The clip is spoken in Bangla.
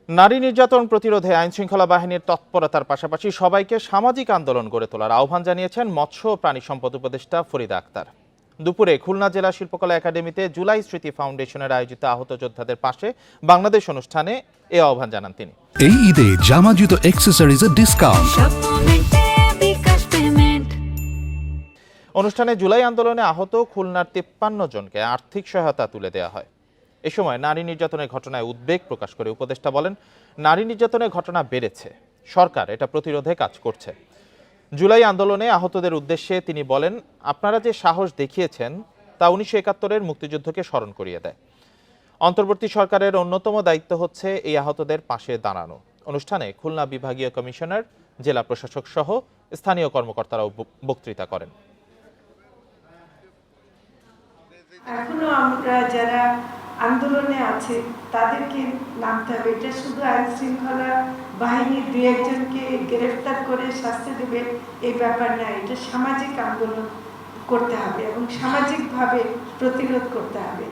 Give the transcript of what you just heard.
নারী নির্যাতন প্রতিরোধে আইনশৃঙ্খলা বাহিনীর তৎপরতার পাশাপাশি সবাইকে সামাজিক আন্দোলন গড়ে তোলার আহ্বান জানিয়েছেন মৎস্য ও প্রাণী সম্পদ উপদেষ্টা ফরিদা আক্তার। দুপুরে খুলনা জেলা শিল্পকলা একাডেমিতে জুলাই স্মৃতি ফাউন্ডেশনের আয়োজিত আহত যোদ্ধাদের পাশে বাংলাদেশ অনুষ্ঠানে এ আহ্বান জানান তিনি। এই ঈদে জামা জুতো অ্যাক্সেসরিজের ডিসকাউন্ট। অনুষ্ঠানে জুলাই আন্দোলনে আহত খুলনার 53 জনকে আর্থিক সহায়তা তুলে দেওয়া হয়। এ সময় নারী নির্যাতনের ঘটনায় উদ্বেগ প্রকাশ করে উপদেষ্টা বলেন, নারী নির্যাতনের ঘটনা বেড়েছে, সরকার এটা প্রতিরোধে কাজ করছে। জুলাই আন্দোলনে আহতদের উদ্দেশ্যে তিনি বলেন, আপনারা যে সাহস দেখিয়েছেন তা 1971-এর মুক্তিযুদ্ধকে স্মরণ করিয়ে দেয়। অন্তর্বর্তী সরকারের অন্যতম দায়িত্ব হচ্ছে এই আহতদের পাশে দাঁড়ানো। অনুষ্ঠানে খুলনা বিভাগীয় কমিশনার, জেলা প্রশাসক সহ স্থানীয় কর্মকর্তারাও বক্তৃতা করেন। এখনো আমরা যারা আন্দোলনে আছে তাদেরকে নামতে হবে। এটা শুধু আইন শৃঙ্খলা বাহিনীর দুই একজনকে গ্রেফতার করে শাস্তি দেবে এই ব্যাপার না, এটা সামাজিক আন্দোলন করতে হবে এবং সামাজিকভাবে প্রতিরোধ করতে হবে।